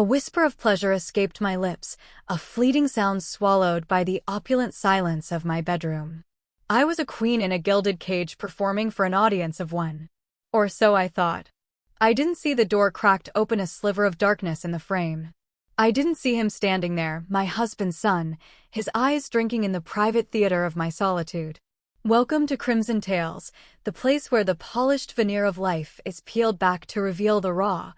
A whisper of pleasure escaped my lips, a fleeting sound swallowed by the opulent silence of my bedroom. I was a queen in a gilded cage performing for an audience of one. Or so I thought. I didn't see the door cracked open a sliver of darkness in the frame. I didn't see him standing there, my husband's son, his eyes drinking in the private theater of my solitude. Welcome to Crimson Tales, the place where the polished veneer of life is peeled back to reveal the raw,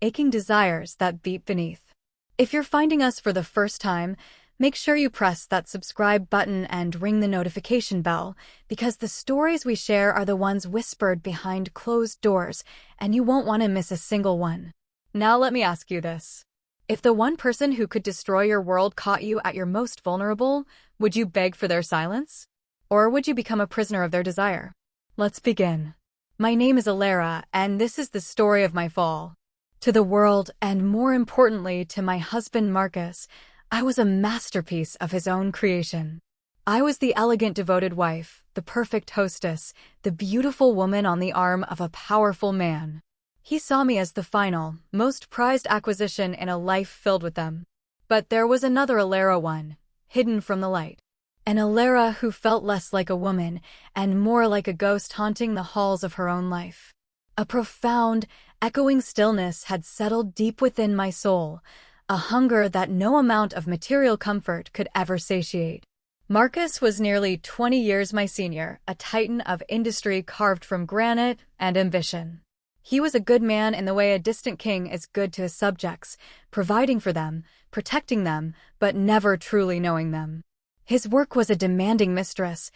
aching desires that beat beneath. If you're finding us for the first time, make sure you press that subscribe button and ring the notification bell, because the stories we share are the ones whispered behind closed doors, and you won't want to miss a single one. Now let me ask you this. If the one person who could destroy your world caught you at your most vulnerable, would you beg for their silence? Or would you become a prisoner of their desire? Let's begin. My name is Alara, and this is the story of my fall. To the world, and more importantly to my husband Marcus, I was a masterpiece of his own creation. I was the elegant devoted wife, the perfect hostess, the beautiful woman on the arm of a powerful man. He saw me as the final, most prized acquisition in a life filled with them. But there was another Alara one, hidden from the light. An Alara who felt less like a woman and more like a ghost haunting the halls of her own life. A profound, echoing stillness had settled deep within my soul, a hunger that no amount of material comfort could ever satiate. Marcus was nearly 20 years my senior, a titan of industry carved from granite and ambition. He was a good man in the way a distant king is good to his subjects, providing for them, protecting them, but never truly knowing them. His work was a demanding mistress,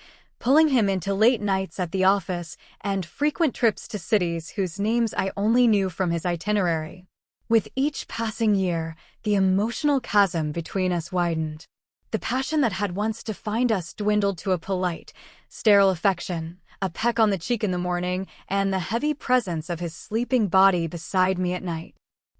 pulling him into late nights at the office and frequent trips to cities whose names I only knew from his itinerary. With each passing year, the emotional chasm between us widened. The passion that had once defined us dwindled to a polite, sterile affection, a peck on the cheek in the morning, and the heavy presence of his sleeping body beside me at night.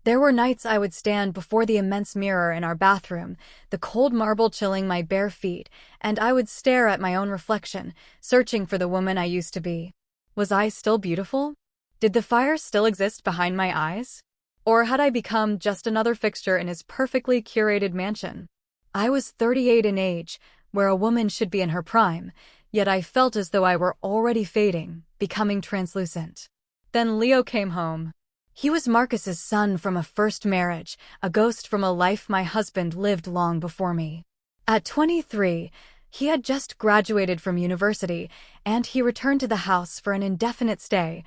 There were nights I would stand before the immense mirror in our bathroom, the cold marble chilling my bare feet, and I would stare at my own reflection, searching for the woman I used to be. Was I still beautiful? Did the fire still exist behind my eyes? Or had I become just another fixture in his perfectly curated mansion? I was 38 in age, where a woman should be in her prime, yet I felt as though I were already fading, becoming translucent. Then Leo came home. He was Marcus's son from a first marriage, a ghost from a life my husband lived long before me. At 23, he had just graduated from university, and he returned to the house for an indefinite stay,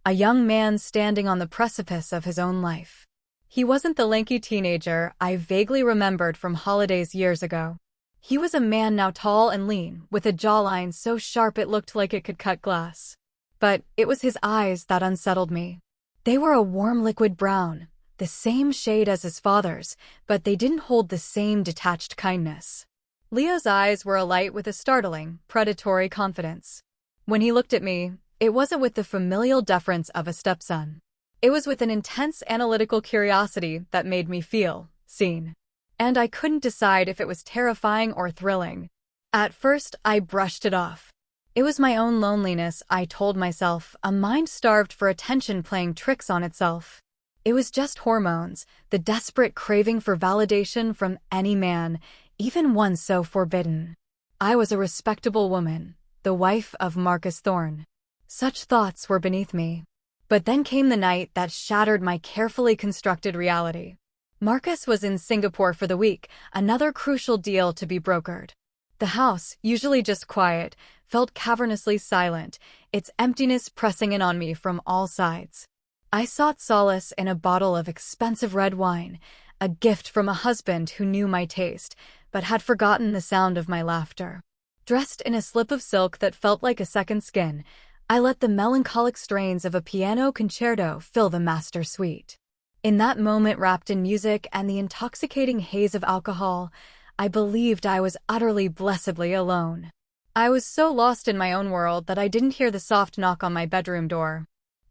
a young man standing on the precipice of his own life. He wasn't the lanky teenager I vaguely remembered from holidays years ago. He was a man now tall and lean, with a jawline so sharp it looked like it could cut glass. But it was his eyes that unsettled me. They were a warm liquid brown, the same shade as his father's, but they didn't hold the same detached kindness. Leo's eyes were alight with a startling, predatory confidence. When he looked at me, it wasn't with the familial deference of a stepson. It was with an intense analytical curiosity that made me feel seen. And I couldn't decide if it was terrifying or thrilling. At first, I brushed it off. It was my own loneliness, I told myself, a mind starved for attention playing tricks on itself. It was just hormones, the desperate craving for validation from any man, even one so forbidden. I was a respectable woman, the wife of Marcus Thorne. Such thoughts were beneath me. But then came the night that shattered my carefully constructed reality. Marcus was in Singapore for the week, another crucial deal to be brokered. The house, usually just quiet, felt cavernously silent, its emptiness pressing in on me from all sides. I sought solace in a bottle of expensive red wine, a gift from a husband who knew my taste, but had forgotten the sound of my laughter. Dressed in a slip of silk that felt like a second skin, I let the melancholic strains of a piano concerto fill the master suite. In that moment wrapped in music and the intoxicating haze of alcohol, I believed I was utterly blessedly alone. I was so lost in my own world that I didn't hear the soft knock on my bedroom door.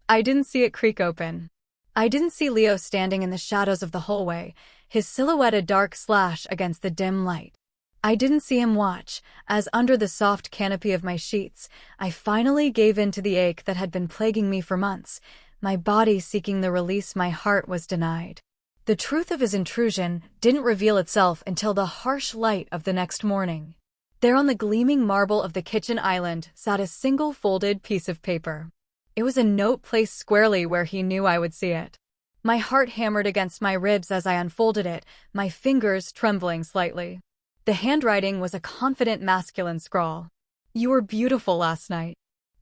I didn't see it creak open. I didn't see Leo standing in the shadows of the hallway, his silhouette a dark slash against the dim light. I didn't see him watch, as under the soft canopy of my sheets, I finally gave in to the ache that had been plaguing me for months, my body seeking the release my heart was denied. The truth of his intrusion didn't reveal itself until the harsh light of the next morning. There on the gleaming marble of the kitchen island sat a single folded piece of paper. It was a note placed squarely where he knew I would see it. My heart hammered against my ribs as I unfolded it, my fingers trembling slightly. The handwriting was a confident masculine scrawl. "You were beautiful last night."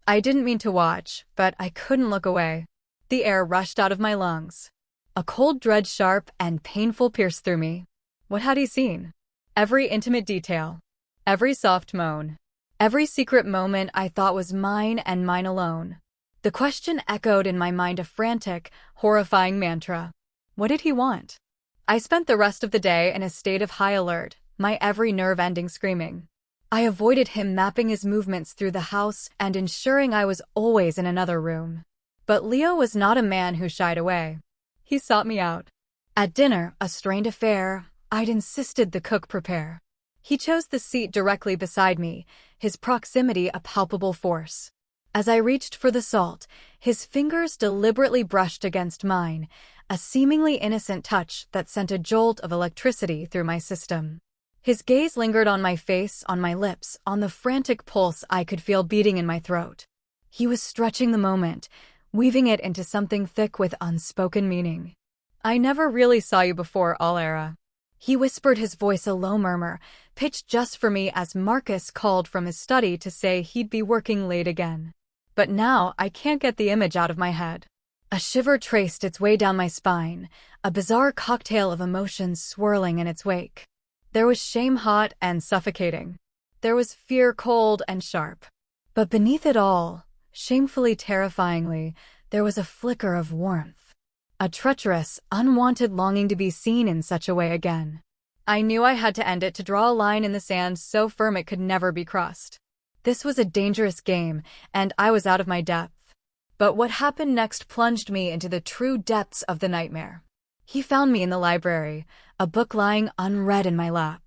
I didn't mean to watch, but I couldn't look away. The air rushed out of my lungs. A cold dread sharp and painful pierced through me. What had he seen? Every intimate detail. Every soft moan. Every secret moment I thought was mine and mine alone. The question echoed in my mind, a frantic, horrifying mantra. What did he want? I spent the rest of the day in a state of high alert, my every nerve ending screaming. I avoided him, mapping his movements through the house and ensuring I was always in another room. But Leo was not a man who shied away. He sought me out. At dinner, a strained affair, I'd insisted the cook prepare. He chose the seat directly beside me, his proximity a palpable force. As I reached for the salt, his fingers deliberately brushed against mine, a seemingly innocent touch that sent a jolt of electricity through my system. His gaze lingered on my face, on my lips, on the frantic pulse I could feel beating in my throat. He was stretching the moment, weaving it into something thick with unspoken meaning. "I never really saw you before, Alara." He whispered, his voice a low murmur, pitched just for me as Marcus called from his study to say he'd be working late again. But now I can't get the image out of my head. A shiver traced its way down my spine, a bizarre cocktail of emotions swirling in its wake. There was shame hot and suffocating. There was fear cold and sharp. But beneath it all, shamefully terrifyingly, there was a flicker of warmth. A treacherous, unwanted longing to be seen in such a way again. I knew I had to end it, to draw a line in the sand so firm it could never be crossed. This was a dangerous game, and I was out of my depth. But what happened next plunged me into the true depths of the nightmare. He found me in the library, a book lying unread in my lap.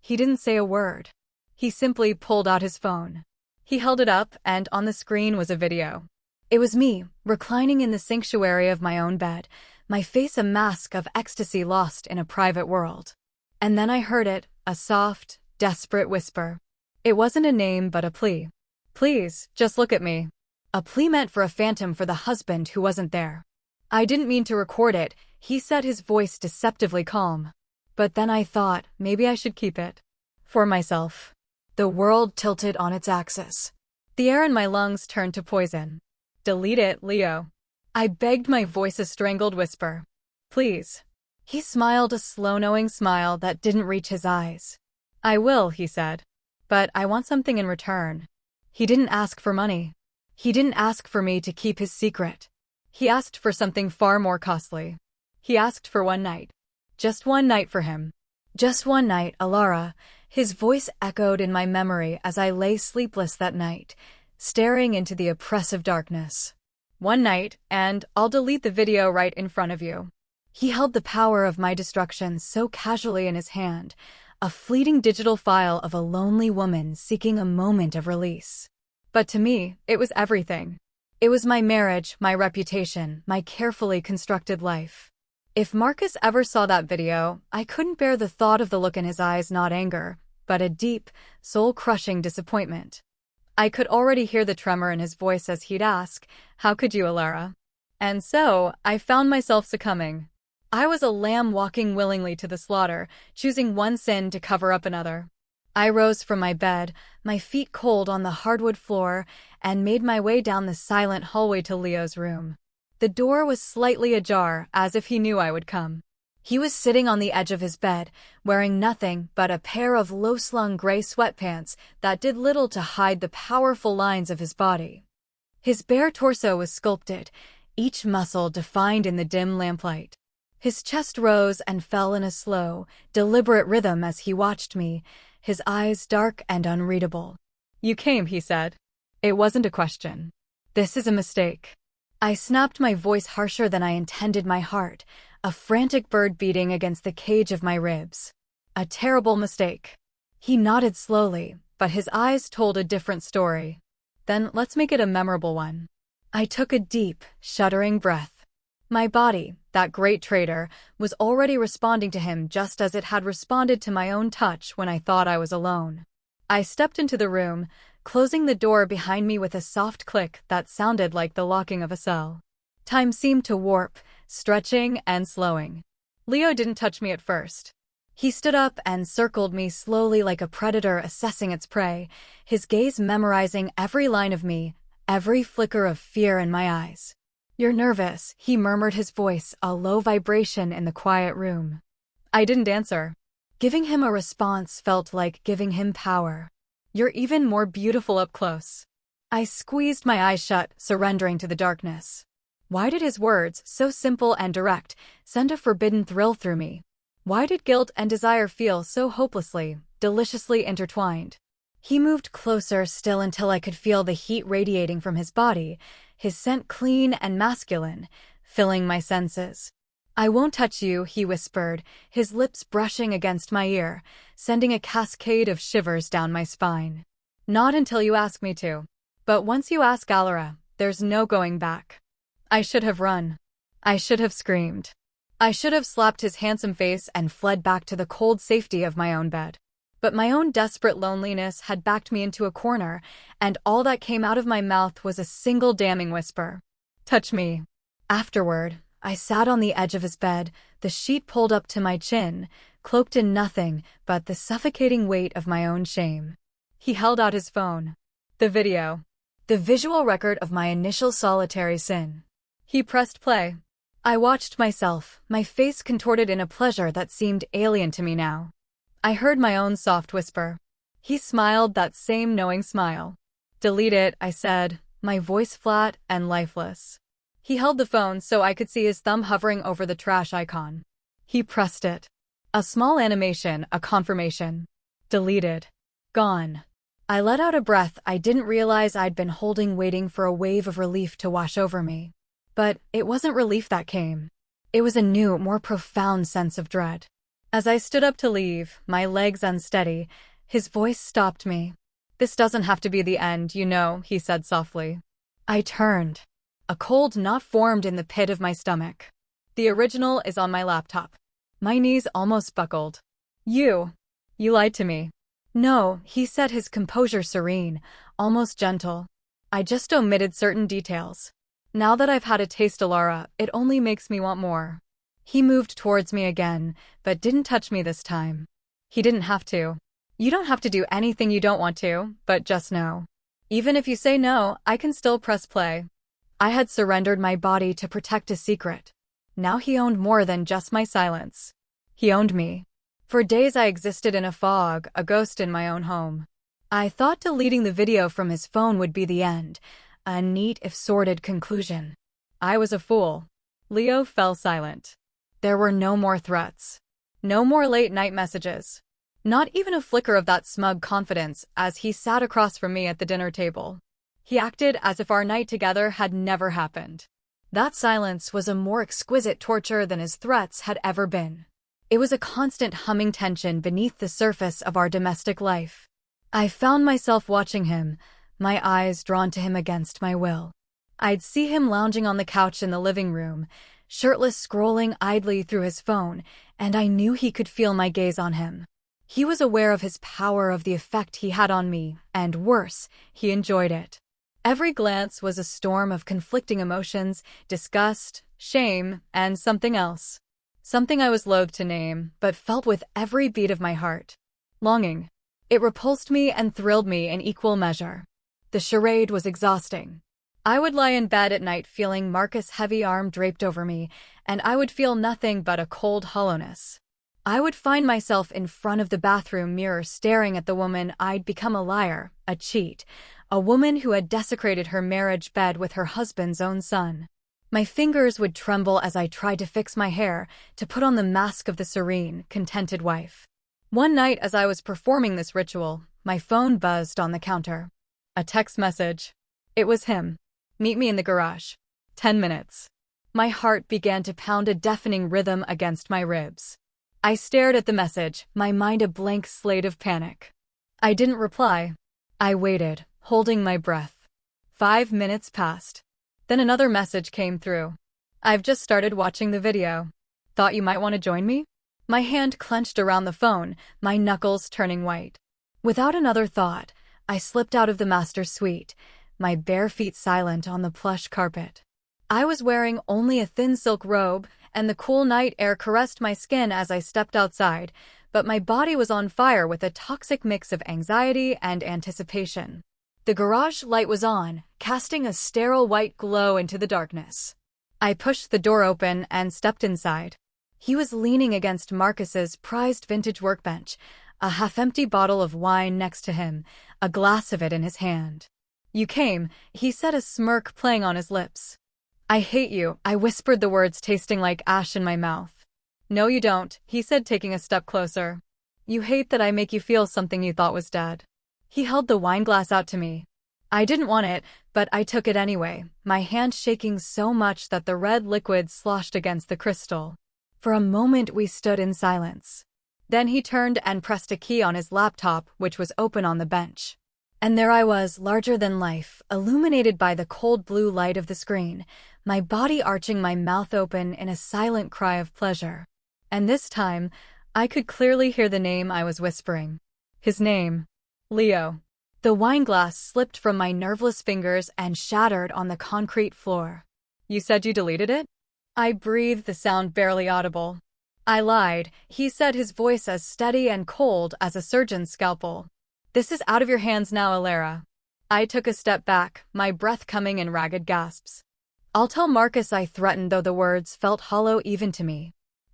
He didn't say a word. He simply pulled out his phone. He held it up, and on the screen was a video. It was me, reclining in the sanctuary of my own bed, my face a mask of ecstasy lost in a private world. And then I heard it, a soft, desperate whisper. It wasn't a name but a plea. "Please, just look at me." A plea meant for a phantom, for the husband who wasn't there. I didn't mean to record it, he said, his voice deceptively calm. But then I thought, maybe I should keep it. For myself. The world tilted on its axis. The air in my lungs turned to poison. "Delete it, Leo." I begged, my voice a strangled whisper. "Please." He smiled, a slow knowing smile that didn't reach his eyes. "I will," he said. "But I want something in return." He didn't ask for money. He didn't ask for me to keep his secret. He asked for something far more costly. He asked for one night. Just one night for him. Just one night, Alara. His voice echoed in my memory as I lay sleepless that night, staring into the oppressive darkness. "One night, and I'll delete the video right in front of you." He held the power of my destruction so casually in his hand, a fleeting digital file of a lonely woman seeking a moment of release. But to me, it was everything. It was my marriage, my reputation, my carefully constructed life. If Marcus ever saw that video, I couldn't bear the thought of the look in his eyes, not anger, but a deep, soul-crushing disappointment. I could already hear the tremor in his voice as he'd ask, "How could you, Alara?" And so, I found myself succumbing. I was a lamb walking willingly to the slaughter, choosing one sin to cover up another. I rose from my bed, my feet cold on the hardwood floor, and made my way down the silent hallway to Leo's room. The door was slightly ajar, as if he knew I would come. He was sitting on the edge of his bed, wearing nothing but a pair of low-slung gray sweatpants that did little to hide the powerful lines of his body. His bare torso was sculpted, each muscle defined in the dim lamplight. His chest rose and fell in a slow, deliberate rhythm as he watched me, his eyes dark and unreadable. "You came," he said. "It wasn't a question. This is a mistake." I snapped, my voice harsher than I intended, my heart, a frantic bird beating against the cage of my ribs. "A terrible mistake." He nodded slowly, but his eyes told a different story. "Then let's make it a memorable one." I took a deep, shuddering breath. My body, that great traitor, was already responding to him just as it had responded to my own touch when I thought I was alone. I stepped into the room, closing the door behind me with a soft click that sounded like the locking of a cell. Time seemed to warp, stretching and slowing. Leo didn't touch me at first. He stood up and circled me slowly like a predator assessing its prey, his gaze memorizing every line of me, every flicker of fear in my eyes. "You're nervous," he murmured, his voice a low vibration in the quiet room. I didn't answer. Giving him a response felt like giving him power. "You're even more beautiful up close." I squeezed my eyes shut, surrendering to the darkness. Why did his words, so simple and direct, send a forbidden thrill through me? Why did guilt and desire feel so hopelessly, deliciously intertwined? He moved closer still until I could feel the heat radiating from his body, his scent clean and masculine, filling my senses. "I won't touch you," he whispered, his lips brushing against my ear, sending a cascade of shivers down my spine. "Not until you ask me to. But once you ask, Alara, there's no going back." I should have run. I should have screamed. I should have slapped his handsome face and fled back to the cold safety of my own bed. But my own desperate loneliness had backed me into a corner, and all that came out of my mouth was a single damning whisper. "Touch me." Afterward, I sat on the edge of his bed, the sheet pulled up to my chin, cloaked in nothing but the suffocating weight of my own shame. He held out his phone. The video. The visual record of my initial solitary sin. He pressed play. I watched myself, my face contorted in a pleasure that seemed alien to me now. I heard my own soft whisper. He smiled, that same knowing smile. "Delete it," I said, my voice flat and lifeless. He held the phone so I could see his thumb hovering over the trash icon. He pressed it. A small animation, a confirmation. Deleted. Gone. I let out a breath I didn't realize I'd been holding, waiting for a wave of relief to wash over me. But it wasn't relief that came. It was a new, more profound sense of dread. As I stood up to leave, my legs unsteady, his voice stopped me. "This doesn't have to be the end, you know," he said softly. I turned. A cold knot formed in the pit of my stomach. The original is on my laptop. My knees almost buckled. You lied to me." "No," he said, his composure serene, almost gentle. "I just omitted certain details. Now that I've had a taste, Alara, it only makes me want more." He moved towards me again, but didn't touch me this time. He didn't have to. You don't have to do anything you don't want to, but just know. Even if you say no, I can still press play. I had surrendered my body to protect a secret. Now he owned more than just my silence. He owned me. For days I existed in a fog, a ghost in my own home. I thought deleting the video from his phone would be the end, a neat if sordid conclusion. I was a fool. Leo fell silent. There were no more threats. No more late-night messages. Not even a flicker of that smug confidence as he sat across from me at the dinner table. He acted as if our night together had never happened. That silence was a more exquisite torture than his threats had ever been. It was a constant humming tension beneath the surface of our domestic life. I found myself watching him, my eyes drawn to him against my will. I'd see him lounging on the couch in the living room, shirtless, scrolling idly through his phone, and I knew he could feel my gaze on him. He was aware of his power, of the effect he had on me, and worse, he enjoyed it. Every glance was a storm of conflicting emotions, disgust, shame, and something else. Something I was loath to name, but felt with every beat of my heart. Longing. It repulsed me and thrilled me in equal measure. The charade was exhausting. I would lie in bed at night feeling Marcus' heavy arm draped over me, and I would feel nothing but a cold hollowness. I would find myself in front of the bathroom mirror staring at the woman I'd become, a liar, a cheat, a woman who had desecrated her marriage bed with her husband's own son. My fingers would tremble as I tried to fix my hair, to put on the mask of the serene, contented wife. One night as I was performing this ritual, my phone buzzed on the counter. A text message. It was him. "Meet me in the garage. 10 minutes. My heart began to pound a deafening rhythm against my ribs. I stared at the message, my mind a blank slate of panic. I didn't reply. I waited, holding my breath. 5 minutes passed. Then another message came through. I've just started watching the video. Thought you might want to join me? My hand clenched around the phone, my knuckles turning white. Without another thought, I slipped out of the master suite, my bare feet silent on the plush carpet. I was wearing only a thin silk robe, and the cool night air caressed my skin as I stepped outside, but my body was on fire with a toxic mix of anxiety and anticipation. The garage light was on, casting a sterile white glow into the darkness. I pushed the door open and stepped inside. He was leaning against Marcus's prized vintage workbench, a half-empty bottle of wine next to him, a glass of it in his hand. "You came," he said, a smirk playing on his lips. "I hate you," I whispered, the words tasting like ash in my mouth. "No you don't," he said, taking a step closer. "You hate that I make you feel something you thought was dead." He held the wine glass out to me. I didn't want it, but I took it anyway, my hand shaking so much that the red liquid sloshed against the crystal. For a moment we stood in silence. Then he turned and pressed a key on his laptop, which was open on the bench. And there I was, larger than life, illuminated by the cold blue light of the screen, my body arching, my mouth open in a silent cry of pleasure. And this time, I could clearly hear the name I was whispering. His name. Leo. The wine glass slipped from my nerveless fingers and shattered on the concrete floor. "You said you deleted it?" I breathed, the sound barely audible. "I lied," he said, his voice as steady and cold as a surgeon's scalpel. "This is out of your hands now, Alara." I took a step back, my breath coming in ragged gasps. "I'll tell Marcus," I threatened, though the words felt hollow even to me.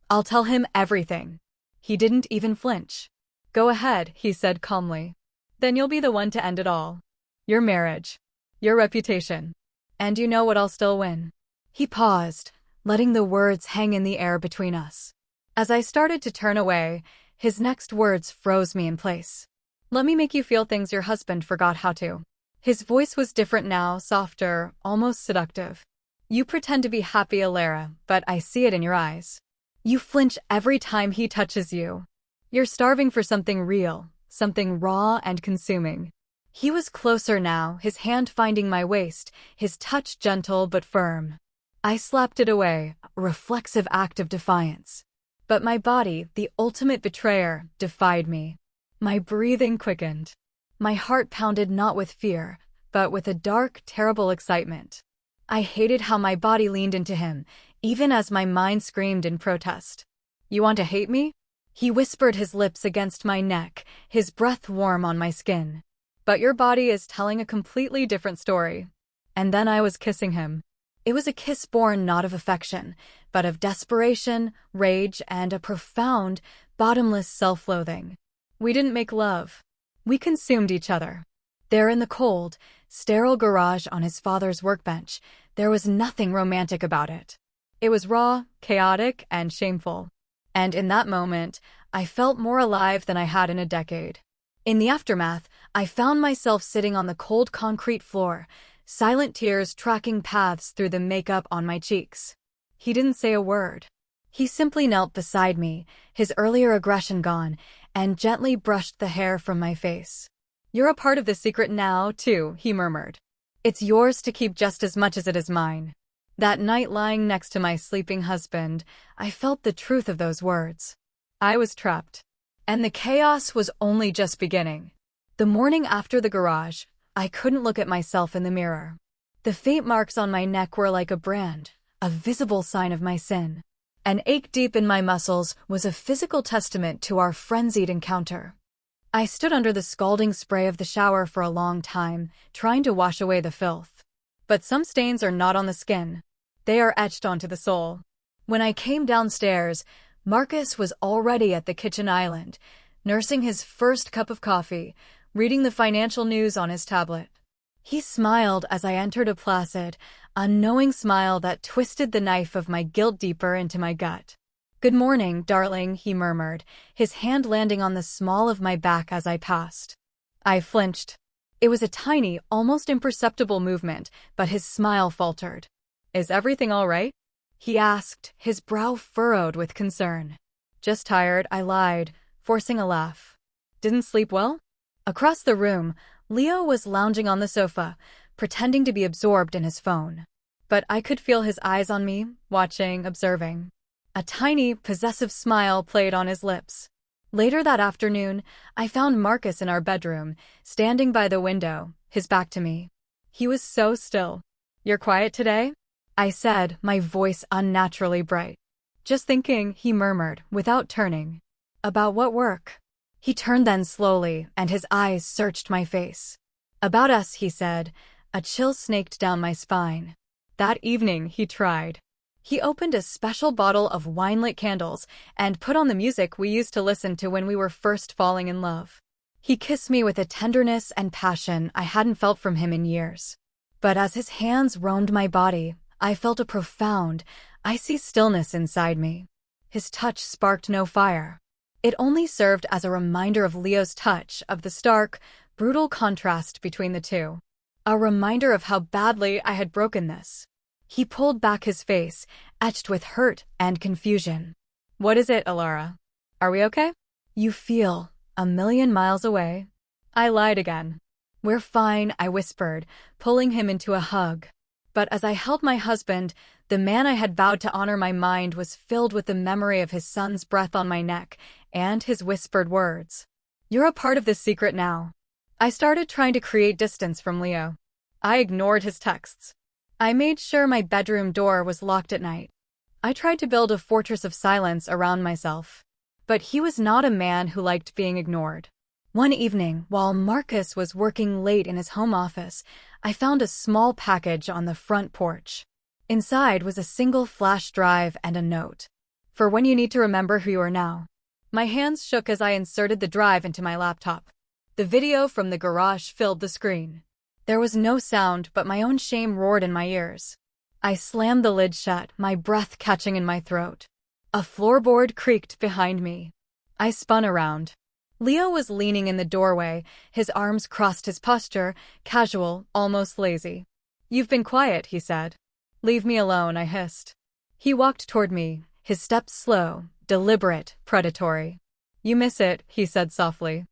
"I'll tell him everything." He didn't even flinch. "Go ahead," he said calmly. "Then you'll be the one to end it all. Your marriage. Your reputation. And you know what, I'll still win." He paused, letting the words hang in the air between us. As I started to turn away, his next words froze me in place. "Let me make you feel things your husband forgot how to." His voice was different now, softer, almost seductive. "You pretend to be happy, Alara, but I see it in your eyes. You flinch every time he touches you. You're starving for something real, something raw and consuming." He was closer now, his hand finding my waist, his touch gentle but firm. I slapped it away, a reflexive act of defiance. But my body, the ultimate betrayer, defied me. My breathing quickened. My heart pounded not with fear, but with a dark, terrible excitement. I hated how my body leaned into him, even as my mind screamed in protest. "You want to hate me?" He whispered, his lips against my neck, his breath warm on my skin. "But your body is telling a completely different story." And then I was kissing him. It was a kiss born not of affection, but of desperation, rage, and a profound, bottomless self-loathing. We didn't make love. We consumed each other. There in the cold, sterile garage on his father's workbench, there was nothing romantic about it. It was raw, chaotic, and shameful. And in that moment, I felt more alive than I had in a decade. In the aftermath, I found myself sitting on the cold concrete floor, silent tears tracking paths through the makeup on my cheeks. He didn't say a word. He simply knelt beside me, his earlier aggression gone, and gently brushed the hair from my face. "You're a part of the secret now, too," he murmured. "It's yours to keep just as much as it is mine." That night, lying next to my sleeping husband, I felt the truth of those words. I was trapped. And the chaos was only just beginning. The morning after the garage, I couldn't look at myself in the mirror. The faint marks on my neck were like a brand, a visible sign of my sin. An ache deep in my muscles was a physical testament to our frenzied encounter. I stood under the scalding spray of the shower for a long time, trying to wash away the filth. But some stains are not on the skin. They are etched onto the soul. When I came downstairs, Marcus was already at the kitchen island, nursing his first cup of coffee, reading the financial news on his tablet. He smiled as I entered, a placid, unknowing smile that twisted the knife of my guilt deeper into my gut. "Good morning, darling," he murmured, his hand landing on the small of my back as I passed. I flinched. It was a tiny, almost imperceptible movement, but his smile faltered. "Is everything all right?" he asked, his brow furrowed with concern. "Just tired," I lied, forcing a laugh. "Didn't sleep well?" Across the room, Leo was lounging on the sofa, pretending to be absorbed in his phone. But I could feel his eyes on me, watching, observing. A tiny, possessive smile played on his lips. Later that afternoon, I found Marcus in our bedroom, standing by the window, his back to me. He was so still. "You're quiet today?" I said, my voice unnaturally bright. "Just thinking," he murmured, without turning. "About what work?" He turned then slowly, and his eyes searched my face. "About us," he said. A chill snaked down my spine. That evening, he tried. He opened a special bottle of wine-lit candles and put on the music we used to listen to when we were first falling in love. He kissed me with a tenderness and passion I hadn't felt from him in years. But as his hands roamed my body, I felt a profound, icy stillness inside me. His touch sparked no fire. It only served as a reminder of Leo's touch, of the stark, brutal contrast between the two. A reminder of how badly I had broken this. He pulled back his face, etched with hurt and confusion. "What is it, Alara? Are we okay?" "You feel a million miles away." I lied again. "We're fine," I whispered, pulling him into a hug. But as I held my husband, the man I had vowed to honor, my mind was filled with the memory of his son's breath on my neck and his whispered words. "You're a part of this secret now." I started trying to create distance from Leo. I ignored his texts. I made sure my bedroom door was locked at night. I tried to build a fortress of silence around myself. But he was not a man who liked being ignored. One evening, while Marcus was working late in his home office, I found a small package on the front porch. Inside was a single flash drive and a note. "For when you need to remember who you are now." My hands shook as I inserted the drive into my laptop. The video from the garage filled the screen. There was no sound, but my own shame roared in my ears. I slammed the lid shut, my breath catching in my throat. A floorboard creaked behind me. I spun around. Leo was leaning in the doorway, his arms crossed, his posture casual, almost lazy. "You've been quiet," he said. "Leave me alone," I hissed. He walked toward me, his steps slow, deliberate, predatory. "You miss it," he said softly.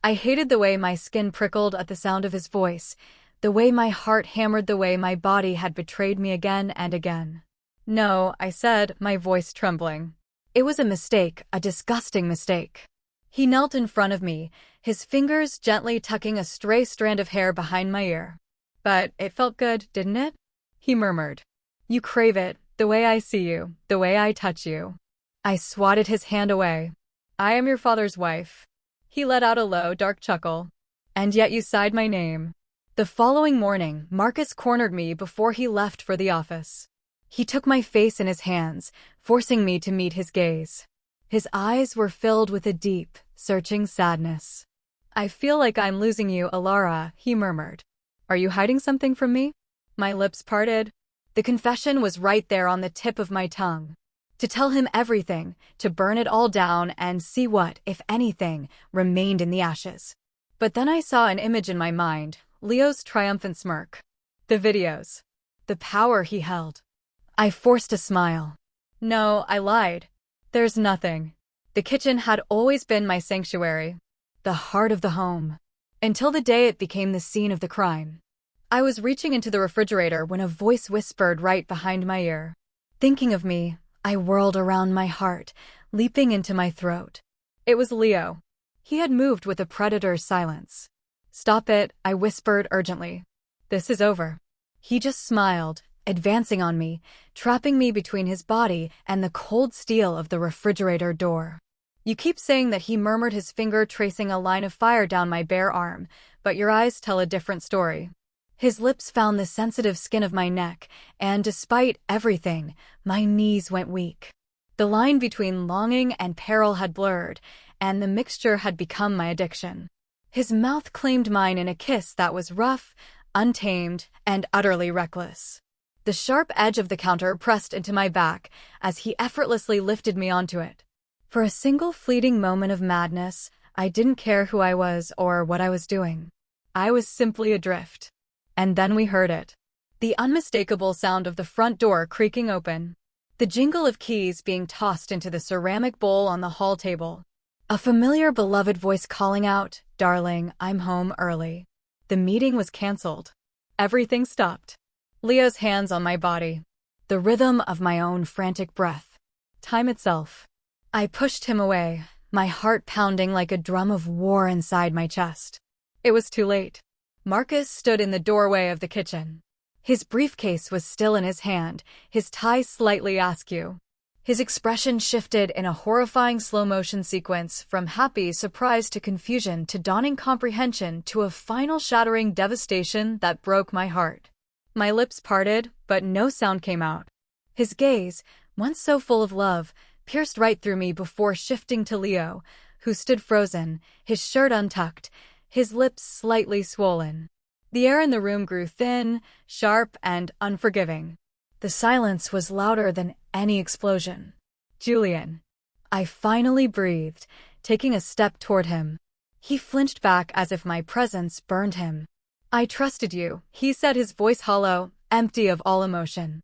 I hated the way my skin prickled at the sound of his voice, the way my heart hammered, the way my body had betrayed me again and again. "No," I said, my voice trembling. "It was a mistake, a disgusting mistake." He knelt in front of me, his fingers gently tucking a stray strand of hair behind my ear. "But it felt good, didn't it?" he murmured. "You crave it, the way I see you, the way I touch you." I swatted his hand away. "I am your father's wife." He let out a low, dark chuckle. "And yet you sighed my name." The following morning, Marcus cornered me before he left for the office. He took my face in his hands, forcing me to meet his gaze. His eyes were filled with a deep, searching sadness. "I feel like I'm losing you, Alara," he murmured. "Are you hiding something from me?" My lips parted. The confession was right there on the tip of my tongue. To tell him everything, to burn it all down and see what, if anything, remained in the ashes. But then I saw an image in my mind, Leo's triumphant smirk. The videos. The power he held. I forced a smile. "No," I lied. "There's nothing." The kitchen had always been my sanctuary. The heart of the home. Until the day it became the scene of the crime. I was reaching into the refrigerator when a voice whispered right behind my ear. "Thinking of me." I whirled around, my heart leaping into my throat. It was Leo. He had moved with a predator's silence. "Stop it," I whispered urgently. "This is over." He just smiled, advancing on me, trapping me between his body and the cold steel of the refrigerator door. "You keep saying that," he murmured, his finger tracing a line of fire down my bare arm, "but your eyes tell a different story." His lips found the sensitive skin of my neck, and despite everything, my knees went weak. The line between longing and peril had blurred, and the mixture had become my addiction. His mouth claimed mine in a kiss that was rough, untamed, and utterly reckless. The sharp edge of the counter pressed into my back as he effortlessly lifted me onto it. For a single fleeting moment of madness, I didn't care who I was or what I was doing. I was simply adrift. And then we heard it. The unmistakable sound of the front door creaking open. The jingle of keys being tossed into the ceramic bowl on the hall table. A familiar beloved voice calling out, "Darling, I'm home early." The meeting was canceled. Everything stopped. Leo's hands on my body. The rhythm of my own frantic breath. Time itself. I pushed him away, my heart pounding like a drum of war inside my chest. It was too late. Marcus stood in the doorway of the kitchen. His briefcase was still in his hand, his tie slightly askew. His expression shifted in a horrifying slow-motion sequence from happy surprise to confusion to dawning comprehension to a final shattering devastation that broke my heart. My lips parted, but no sound came out. His gaze, once so full of love, pierced right through me before shifting to Leo, who stood frozen, his shirt untucked, his lips slightly swollen. The air in the room grew thin, sharp, and unforgiving. The silence was louder than any explosion. Julian. I finally breathed, taking a step toward him. He flinched back as if my presence burned him. I trusted you, he said, his voice hollow, empty of all emotion.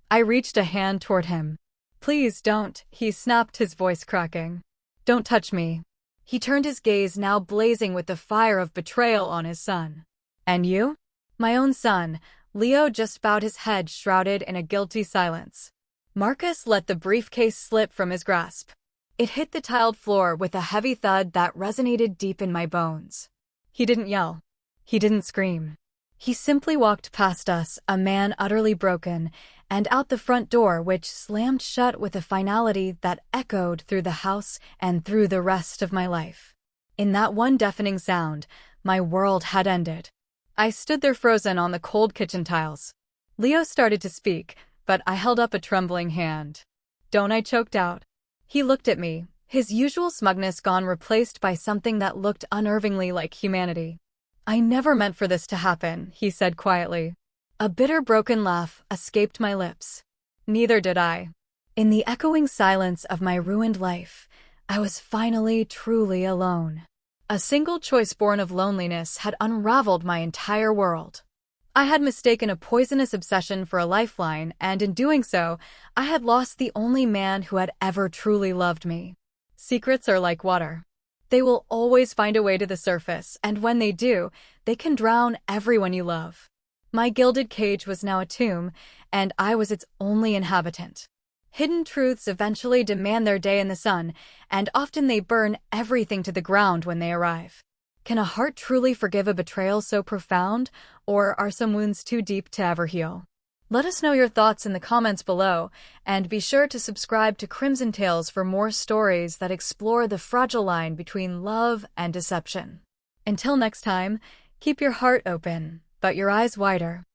I reached a hand toward him. Please don't, he snapped, his voice cracking. Don't touch me. He turned his gaze, now blazing with the fire of betrayal, on his son. And you? My own son. Leo just bowed his head, shrouded in a guilty silence. Marcus let the briefcase slip from his grasp. It hit the tiled floor with a heavy thud that resonated deep in my bones. He didn't yell. He didn't scream. He simply walked past us, a man utterly broken, and out the front door, which slammed shut with a finality that echoed through the house and through the rest of my life. In that one deafening sound, my world had ended. I stood there frozen on the cold kitchen tiles. Leo started to speak, but I held up a trembling hand. Don't, I choked out. He looked at me, his usual smugness gone, replaced by something that looked unnervingly like humanity. I never meant for this to happen, he said quietly. A bitter, broken laugh escaped my lips. Neither did I. In the echoing silence of my ruined life, I was finally truly alone. A single choice born of loneliness had unraveled my entire world. I had mistaken a poisonous obsession for a lifeline, and in doing so, I had lost the only man who had ever truly loved me. Secrets are like water. They will always find a way to the surface, and when they do, they can drown everyone you love. My gilded cage was now a tomb, and I was its only inhabitant. Hidden truths eventually demand their day in the sun, and often they burn everything to the ground when they arrive. Can a heart truly forgive a betrayal so profound, or are some wounds too deep to ever heal? Let us know your thoughts in the comments below, and be sure to subscribe to Crimson Tales for more stories that explore the fragile line between love and deception. Until next time, keep your heart open, but your eyes wider.